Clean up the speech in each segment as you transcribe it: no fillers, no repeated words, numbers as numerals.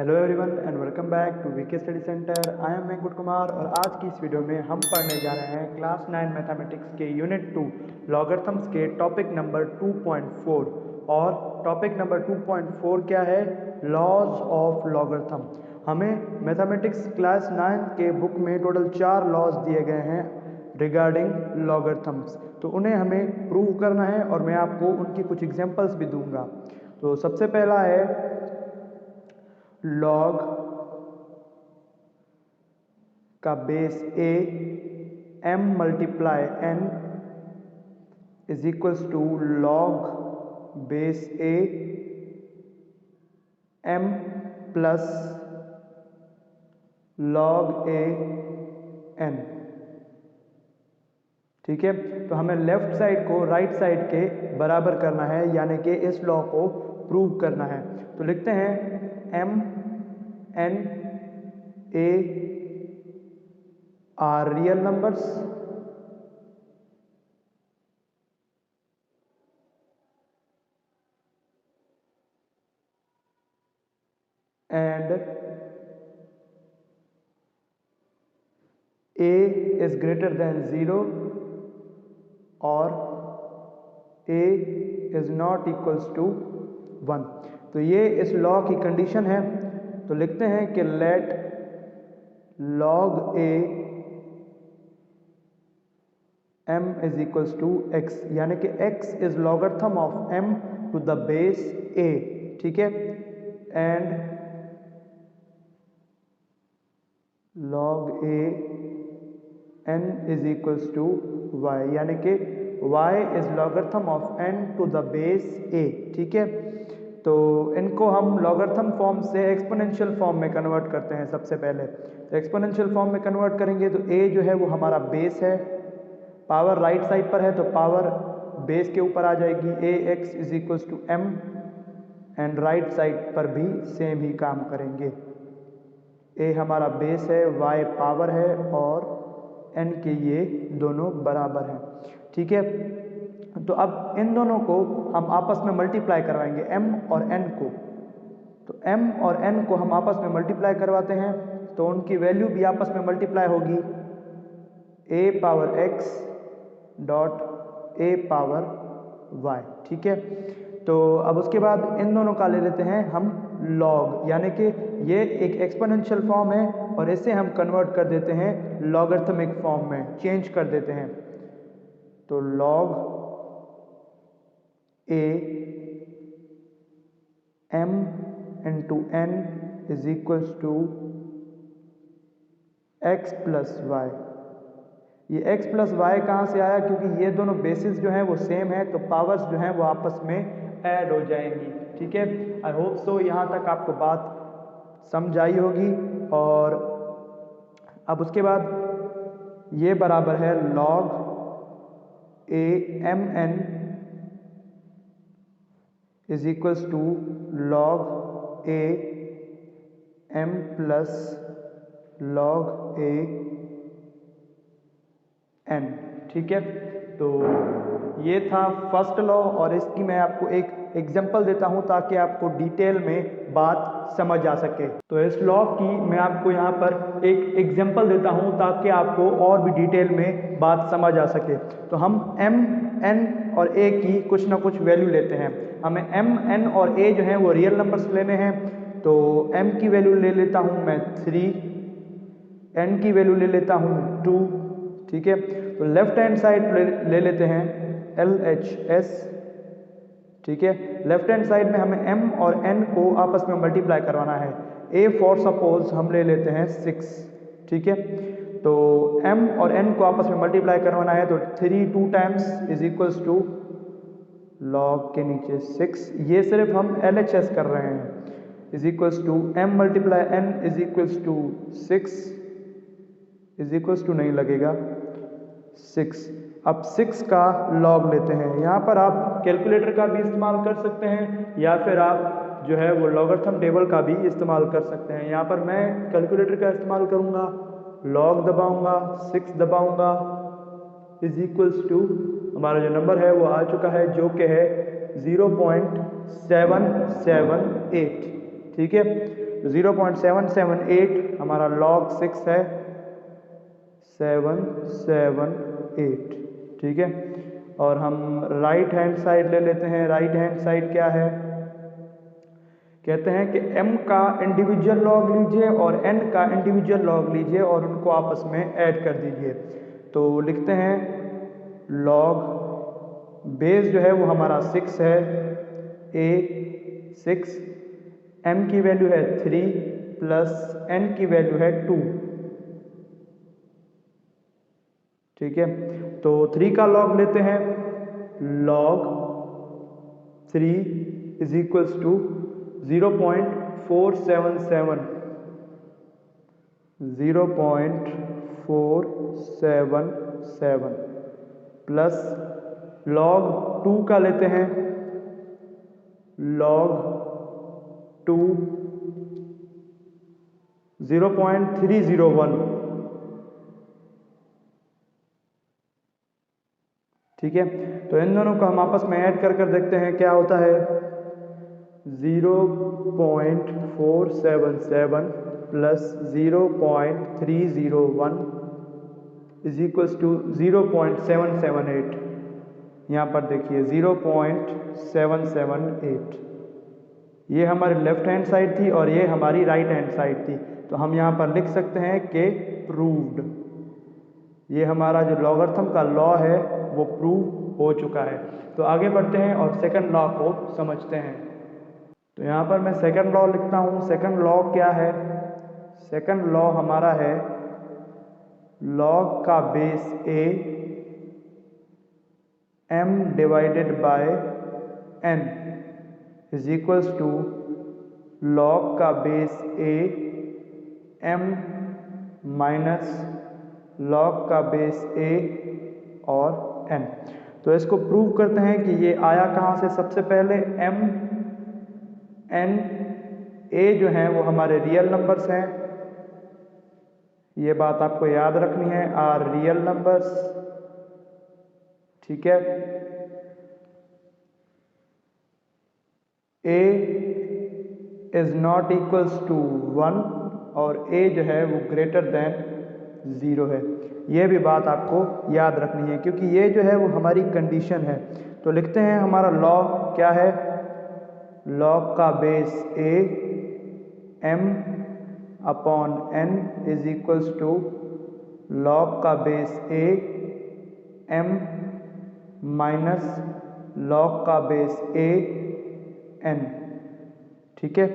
Hello everyone and welcome back to VK study centre. I am Venkat Kumar और आज की इस वीडियो में हम पढ़ने जा रहे हैं क्लास 9 मैथमेटिक्स के यूनिट 2 लॉगरिथम्स के टॉपिक नंबर 2.4। और टॉपिक नंबर 2.4 क्या है? Laws of logarithm. हमें मैथमेटिक्स क्लास 9 के बुक में टोटल 4 लॉज दिए गए हैं रिगार्डिंग लॉगरिथम्स, तो उन्हें हमें प्रूव करना है और मैं आपको उनकी कुछ एग्जांपल्स भी दूंगा। तो सबसे पहला है लॉग का base a m multiply n is equals to log base a m plus log a n। ठीक है, तो हमें लेफ्ट साइड को राइट साइड के बराबर करना है, यानी कि इस लॉ को प्रूव करना है। तो लिखते हैं m n a are real numbers and a is greater than 0 or a is not equals to 1। तो ये इस लॉ की कंडीशन है। तो लिखते हैं कि late log a m is equals to x, यानी कि x is logarithm of m to the base a। ठीक है, and log a n is equals to y, यानी कि y is logarithm of n to the base a। ठीक है, तो इनको हम लॉगरिथम फॉर्म से एक्सपोनेंशियल फॉर्म में कन्वर्ट करते हैं। सबसे पहले तो एक्सपोनेंशियल फॉर्म में कन्वर्ट करेंगे तो a जो है वो हमारा बेस है, पावर राइट साइड पर है तो पावर बेस के ऊपर आ जाएगी। A X is equals to M, and right side पर भी सेम ही काम करेंगे। ए हमारा बेस है, y पावर है और n के ये दोनों बराबर हैं। ठीक है, तो अब इन दोनों को हम आपस में मल्टीप्लाई करवाएंगे, m और n को। तो m और n को हम आपस में मल्टीप्लाई करवाते हैं तो उनकी वैल्यू भी आपस में मल्टीप्लाई होगी, a power x dot a power y। ठीक है, तो अब उसके बाद इन दोनों का ले लेते हैं हम log, यानी कि ये एक एक्सपोनेंशियल फॉर्म है और इसे हम कन्वर्ट कर देते हैं लॉगरिथमिक फॉर्म में, चेंज कर देते हैं। तो log a m into n is equals to x plus y. ये x प्लस वाई कहाँ से आया? क्योंकि ये दोनों बेसिस जो हैं वो सेम है, तो पावर्स जो हैं वो आपस में ऐड हो जाएंगी। ठीक है, आई होप सो यहाँ तक आपको बात समझ आई होगी। और अब उसके बाद ये बराबर है log a m n is equals to log a m plus log a n। ठीक है, तो ये था फर्स्ट लॉ और इसकी मैं आपको एक एग्जांपल देता हूं ताकि आपको डिटेल में बात समझ आ सके। तो इस लॉ की मैं आपको यहाँ पर एक एग्जांपल देता हूं ताकि आपको और भी डिटेल में बात समझ आ सके। तो हम m n और a की कुछ ना कुछ वैल्यू लेते हैं। हमें m n और a जो हैं वो रियल नंबर्स लेने हैं। तो m की वैल्यू ले लेता हूँ मैं 3, n की वैल्यू ले लेता हूँ 2। ठीक है, तो लेफ्ट हैंड साइड ले लेते हैं LHS। ठीक है, लेफ्ट हैंड साइड में हमें m और n को आपस में मल्टीप्लाई करवाना है। a फॉर सपोज हम ले लेते हैं 6। ठीक है, तो m और n को आपस में मल्टीप्लाई करवाना है तो 3 2 times is equals to log के नीचे 6, ये सिर्फ हम LHS कर रहे हैं, is equals to m multiply n is equals to 6 is equals to नहीं लगेगा 6। अब 6 का लॉग लेते हैं। यहाँ पर आप कैलकुलेटर का भी इस्तेमाल कर सकते हैं या फिर आप जो है वो लॉगरिथम टेबल का भी इस्तेमाल कर सकते हैं। यहाँ पर मैं कैलकुलेटर का इस्तेमाल करूँगा, लॉग दबाऊँगा, 6 दबाऊँगा, इज इक्वल्स टू हमारा जो नंबर है वो आ चुका है जो कि है 0.778। ठीक है, 0.778 हमारा log 6 है 778, ठीक है। और हम राइट हैंड साइड ले लेते हैं। राइट हैंड साइड क्या है, कहते हैं कि m का इंडिविजुअल लॉग लीजिए और n का इंडिविजुअल लॉग लीजिए और उनको आपस में ऐड कर दीजिए। तो लिखते हैं log बेस जो है वो हमारा 6 है, a 6, m की वैल्यू है 3 प्लस n की वैल्यू है 2, ठीक है। तो 3 का लॉग लेते हैं, log 3 is equals to 0.477 plus log 2 का लेते हैं, log 2 0.301, ठीक है। तो इन दोनों को हम आपस में ऐड कर देखते हैं क्या होता है। 0.477 प्लस 0.301 इज इक्वल्स टू 0.778। यहाँ पर देखिए 0.778, ये हमारी लेफ्ट हैंड साइड थी और ये हमारी राइट हैंड साइड थी। तो हम यहाँ पर लिख सकते हैं कि प्रूव्ड, ये हमारा जो लॉगरिथम का लॉ है वो प्रूव हो चुका है। तो आगे बढ़ते हैं और सेकंड लॉ को समझते हैं। तो यहाँ पर मैं सेकंड लॉ लिखता हूँ। सेकंड लॉ क्या है, सेकंड लॉ हमारा है log का base a m divided by n is equals to log का base a m minus log का बेस a और n। तो इसको प्रूव करते हैं कि ये आया कहाँ से। सबसे पहले m n a जो हैं वो हमारे रियल नंबर्स हैं, ये बात आपको याद रखनी है, आर रियल नंबर्स, ठीक है। a is not equals to 1 और a जो है वो ग्रेटर देन 0 है। ये भी बात आपको याद रखनी है क्योंकि ये जो है वो हमारी कंडीशन है। तो लिखते हैं हमारा लॉ क्या है, log का base a m upon n is equals to log का base a m minus log का बेस a n, ठीक है।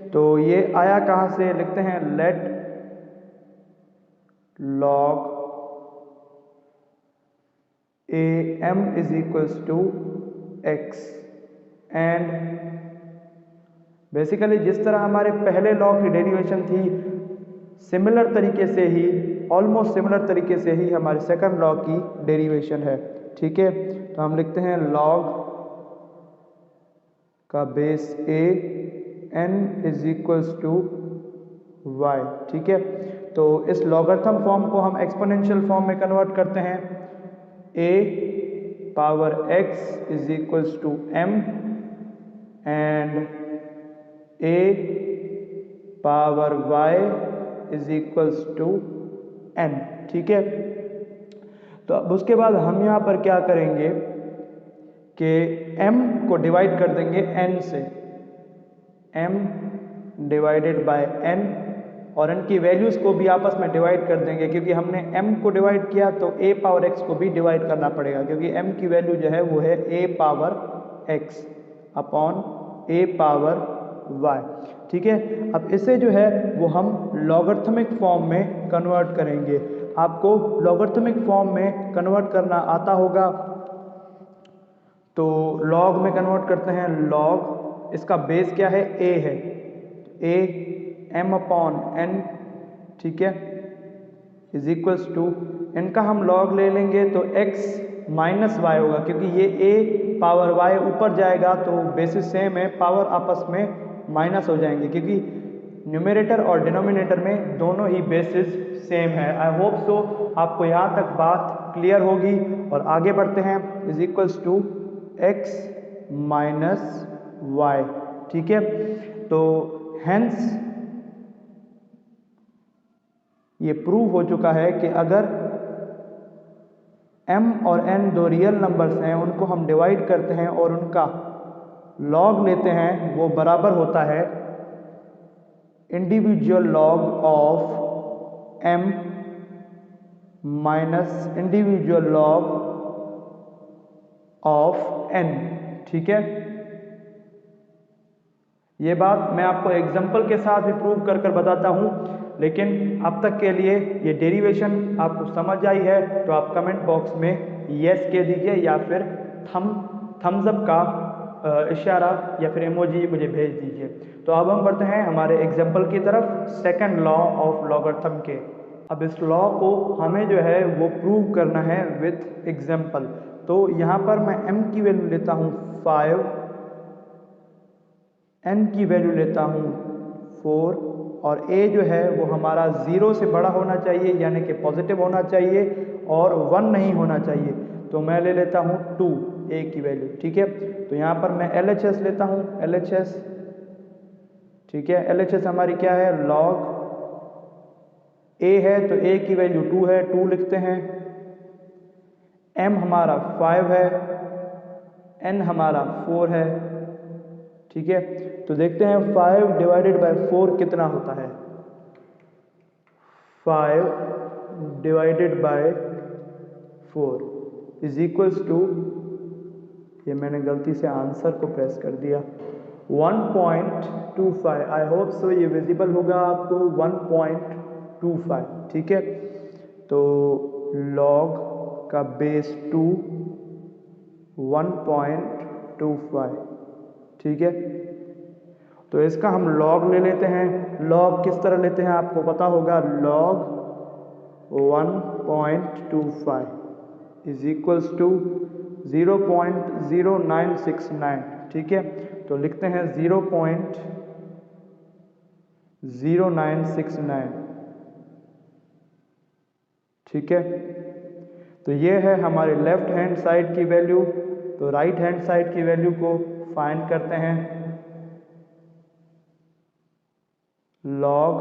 तो ये आया कहाँ से, लिखते हैं let log a m is equals to x and basically जिस तरह हमारे पहले लॉ की डेरिवेशन थी सिमिलर तरीके से ही, ऑलमोस्ट सिमिलर तरीके से ही हमारे सेकंड लॉ की डेरिवेशन है, ठीक है। तो हम लिखते हैं log का base a n is equals to y, ठीक है। तो इस लॉगरिथम फॉर्म को हम एक्सपोनेंशियल फॉर्म में कन्वर्ट करते हैं, a power x is equals to m and a power y is equals to n, ठीक है। तो अब उसके बाद हम यहाँ पर क्या करेंगे कि m को डिवाइड कर देंगे n से, m डिवाइडेड बाय n, और n की वैल्यूज को भी आपस में डिवाइड कर देंगे क्योंकि हमने m को डिवाइड किया तो a पावर x को भी डिवाइड करना पड़ेगा क्योंकि m की वैल्यू जो है वो है a power x upon a power y, ठीक है। अब इसे जो है वो हम लॉगरिथमिक फॉर्म में कन्वर्ट करेंगे। आपको लॉगरिथमिक फॉर्म में कन्वर्ट करना आता होगा तो लॉग में कन्वर्ट करते हैं। लॉग, इसका बेस क्या है, a है, a m अपॉन n, ठीक है, इज इक्वल्स टू इनका हम लॉग ले लेंगे तो x माइनस y होगा क्योंकि ये a पावर y ऊपर जाएगा तो बेसिस सेम है, पावर आपस में माइनस हो जाएंगे क्योंकि न्यूमरेटर और डिनोमिनेटर में दोनों ही बेसिस सेम है। आई होप सो आपको यहाँ तक बात क्लियर होगी और आगे बढ़ते हैं। Is equals to x minus y, ठीक है। तो हेंस ये प्रूव हो चुका है कि अगर m और n दो रियल नंबर्स हैं, उनको हम डिवाइड करते हैं और उनका लॉग लेते हैं, वो बराबर होता है individual log of m minus individual log of n। ठीक है, ये बात मैं आपको एग्जाम्पल के साथ भी प्रूव कर कर बताता हूँ, लेकिन अब तक के लिए ये डेरिवेशन आपको समझ आई है तो आप कमेंट बॉक्स में यस कह दीजिए या फिर थम्स अप का इशारा या फिर इमोजी मुझे भेज दीजिए। तो अब हम बढ़ते हैं हमारे एग्जाम्पल की तरफ, सेकंड लॉ ऑफ लॉगरिथम के। अब इस लॉ को हमें जो है वो प्रूव करना है विथ एग्जाम्पल। तो यहाँ पर मैं m की वैल्यू लेता हूँ 5, n की वैल्यू लेता हूँ 4 और a जो है वो हमारा 0 से बड़ा होना चाहिए, यानी कि पॉजिटिव होना चाहिए और 1 नहीं होना चाहिए। तो मैं ले लेता हूँ 2 a की वैल्यू। ठीक है, तो यहाँ पर मैं LHS लेता हूँ, LHS। ठीक है, LHS हमारी क्या है, log a है तो a की वैल्यू 2 है, 2 लिखते हैं। m हमारा 5 है, n हमारा 4 है। ठीक है, तो देखते हैं 5 डिवाइडेड बाय 4 कितना होता है। 5 divided by 4 is equals to, ये मैंने गलती से आंसर को प्रेस कर दिया, 1.25। आई होप सो ये विजिबल होगा आपको, 1.25। ठीक है, तो log का बेस 2 1.25। ठीक है, तो इसका हम log ले लेते हैं। log किस तरह लेते हैं आपको पता होगा, log 1.25 इज इक्वल्स टू 0.0969। ठीक है, तो लिखते हैं 0.0969। ठीक है, तो ये है हमारे लेफ्ट हैंड साइड की वैल्यू। तो राइट हैंड साइड की वैल्यू को फाइंड करते हैं। log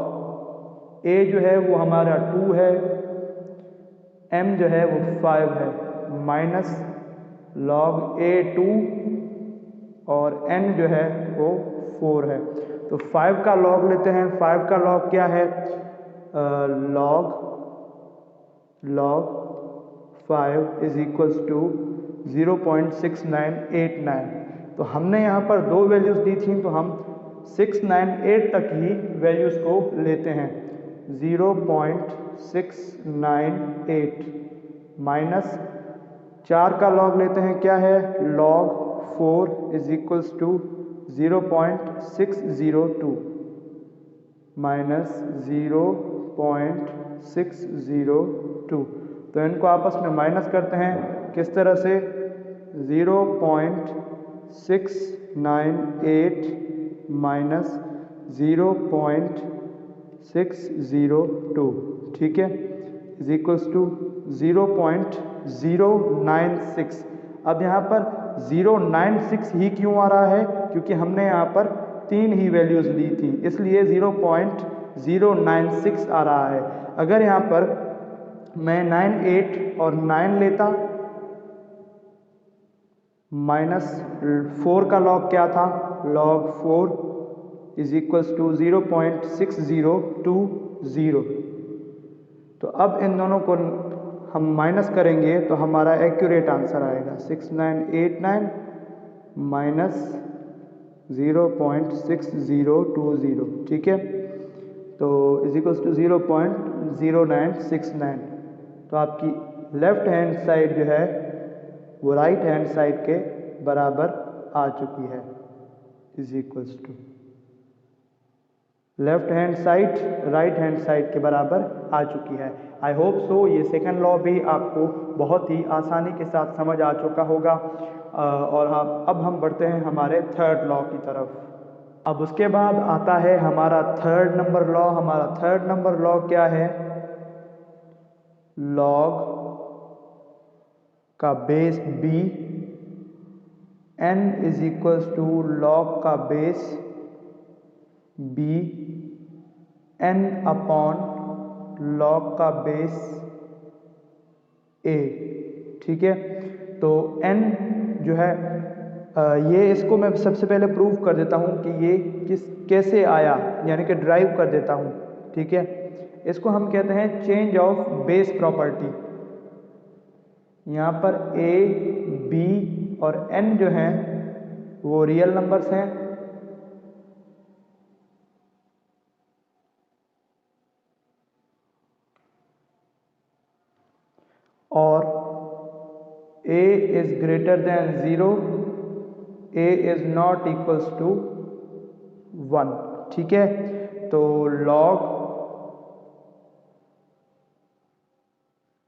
a जो है वो हमारा 2 है, m जो है वो 5 है, माइनस log a 2 और n जो है वो 4 है। तो 5 का log लेते हैं। 5 का log क्या है, log 5 इज इक्वल्स टू 0.6989। तो हमने यहाँ पर दो वैल्यूज दी थी, तो हम 698 तक ही वैल्यूज को लेते हैं। 0.698 माइनस 4 का log लेते हैं, क्या है, log 4 is equals to 0.602 minus 0.602। तो इनको आपस में माइनस करते हैं, किस तरह से, 0.698 माइनस 0.602। ठीक है, इज इक्वल्स टू 0.096। अब यहाँ पर 096 ही क्यों आ रहा है, क्योंकि हमने यहाँ पर 3 ही वैल्यूज ली थी, इसलिए 0.096 आ रहा है। अगर यहाँ पर मैं 98 और 9 लेता, माइनस 4 का log क्या था, log 4 इज इक्वल्स टू 0.6020। तो अब इन दोनों को हम माइनस करेंगे तो हमारा एक्यूरेट आंसर आएगा 6989 माइनस 0.6020। ठीक है, तो इज इक्वल्स टू 0.0969। तो आपकी लेफ्ट हैंड साइड जो है वो राइट हैंड साइड के बराबर आ चुकी है, is equals to left hand side right hand side के बराबर आ चुकी है। आई होप सो ये सेकंड लॉ भी आपको बहुत ही आसानी के साथ समझ आ चुका होगा। और अब हम बढ़ते हैं हमारे थर्ड लॉ की तरफ। अब उसके बाद आता है हमारा थर्ड नंबर लॉ। हमारा थर्ड नंबर लॉ क्या है, log का base b, n is equals to log का base b n upon log का बेस a, ठीक है। तो n जो है ये इसको मैं सबसे पहले प्रूव कर देता हूँ कि ये कैसे आया, यानी कि ड्राइव कर देता हूँ, ठीक है। इसको हम कहते हैं चेंज ऑफ बेस प्रॉपर्टी। यहाँ पर a, b और n जो हैं वो रियल नंबर्स हैं, और a is greater than 0, a is not equals to 1, ठीक है। तो log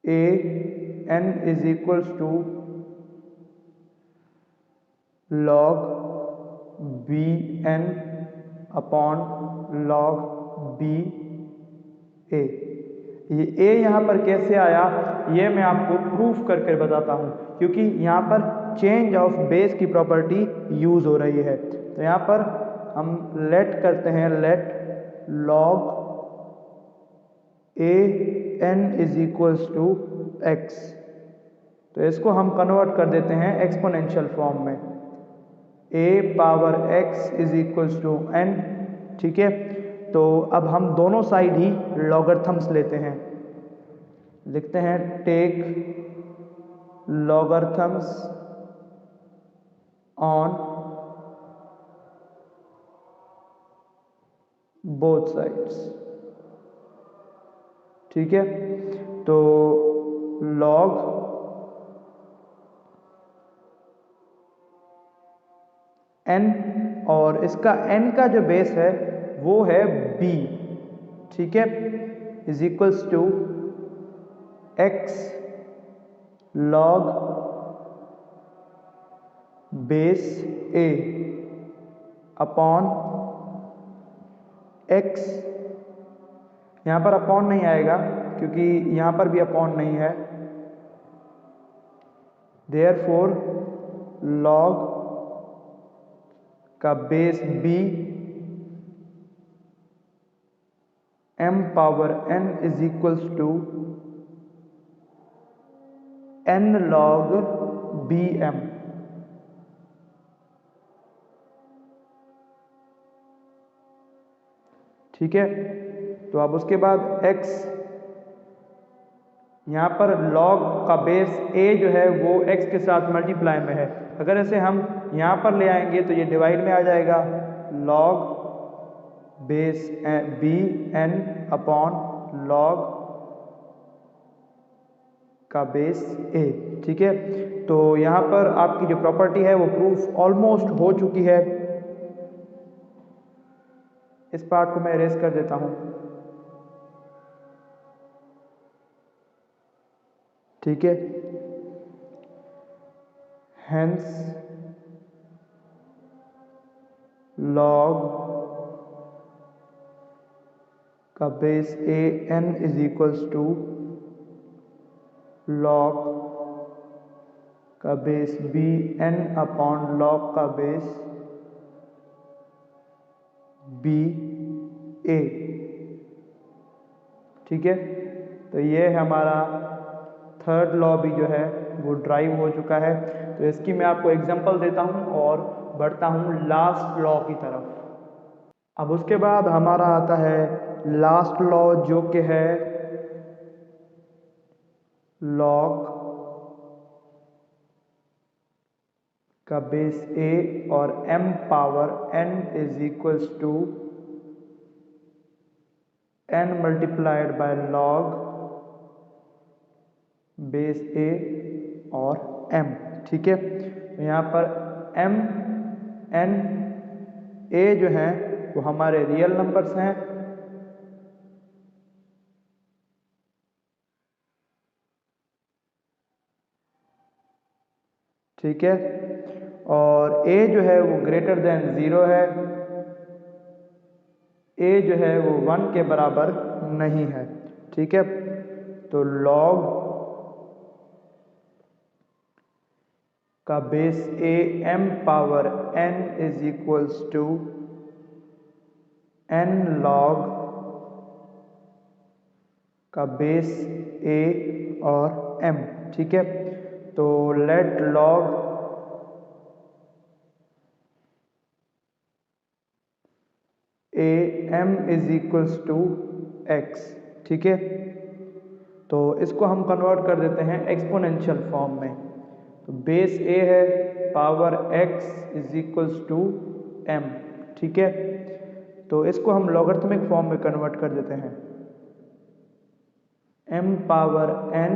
a n is equals to log b n upon log b a। ये a यहाँ पर कैसे आया ये मैं आपको प्रूफ करके बताता हूँ, क्योंकि यहाँ पर चेंज ऑफ बेस की प्रॉपर्टी यूज हो रही है। तो यहाँ पर हम लेट करते हैं, let log a n is equals to x। तो इसको हम कन्वर्ट कर देते हैं एक्सपोनेंशियल फॉर्म में, a power x is equals to n, ठीक है। तो अब हम दोनों साइड ही लॉगरिथम्स लेते हैं, लिखते हैं take logarithms on both sides, ठीक है। तो log n, और इसका n का जो बेस है वो है b, ठीक है, is equals to x log base a upon x। यहाँ पर अपॉन नहीं आएगा क्योंकि यहाँ पर भी अपॉन नहीं है, देयरफॉर log का base b m power n is equals to n log bm, ठीक है। तो अब उसके बाद x, यहाँ पर log का बेस a जो है वो x के साथ मल्टीप्लाई में है। अगर ऐसे हम यहाँ पर ले आएंगे तो ये डिवाइड में आ जाएगा, log base b n upon log का बेस a, ठीक है। तो यहाँ पर आपकी जो प्रॉपर्टी है वो प्रूफ ऑलमोस्ट हो चुकी है। इस पार्ट को मैं इरेज कर देता हूँ, ठीक है। हेंस log का base a n is equals to log का base b n upon log का बेस b a, ठीक है। तो ये हमारा थर्ड लॉ भी जो है वो ड्राइव हो चुका है। तो इसकी मैं आपको एग्जांपल देता हूँ और बढ़ता हूँ लास्ट लॉ की तरफ। अब उसके बाद हमारा आता है लास्ट लॉ, जो कि है log का बेस a और m power n is equals to n multiplied by log base a और m, ठीक है। तो यहाँ पर m n a जो हैं वो हमारे रियल नंबर्स हैं, ठीक है। और a जो है वो ग्रेटर देन 0 है, a जो है वो 1 के बराबर नहीं है, ठीक है। तो log का base a m power n is equals to n log का बेस a और m, ठीक है। तो let log a m is equals to x, ठीक है। तो इसको हम कन्वर्ट कर देते हैं एक्सपोनेंशियल फॉर्म में। तो बेस a है, power x is equals to m, ठीक है। तो इसको हम लॉगरिथमिक फॉर्म में कन्वर्ट कर देते हैं। m पावर n,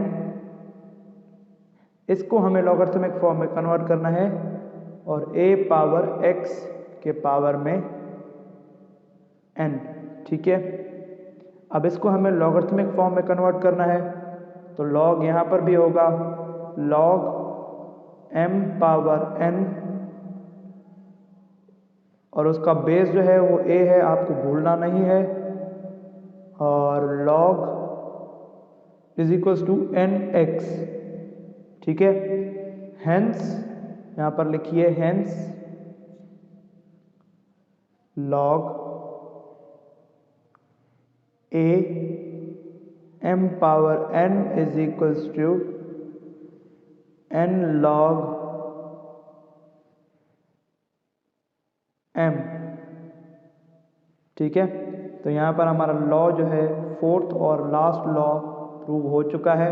इसको हमें लॉगरिथमिक फॉर्म में कन्वर्ट करना है, और a पावर x के पावर में n, ठीक है। अब इसको हमें लॉगरिथमिक फॉर्म में कन्वर्ट करना है, तो लॉग यहाँ पर भी होगा लॉग m पावर n, और उसका बेस जो है वो a है, आपको भूलना नहीं है, और log is equals to nx, ठीक है। हेंस यहाँ पर लिखिए hence log a m power n is equals to n log m, ठीक है। तो यहाँ पर हमारा लॉ जो है फोर्थ और लास्ट लॉ प्रूव हो चुका है।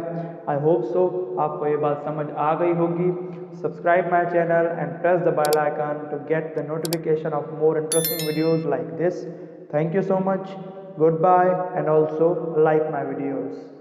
आई होप सो आपको ये बात समझ आ गई होगी। Subscribe my channel and press the bell icon to get the notification of more interesting videos like this. Thank you so much, goodbye, and also like my videos.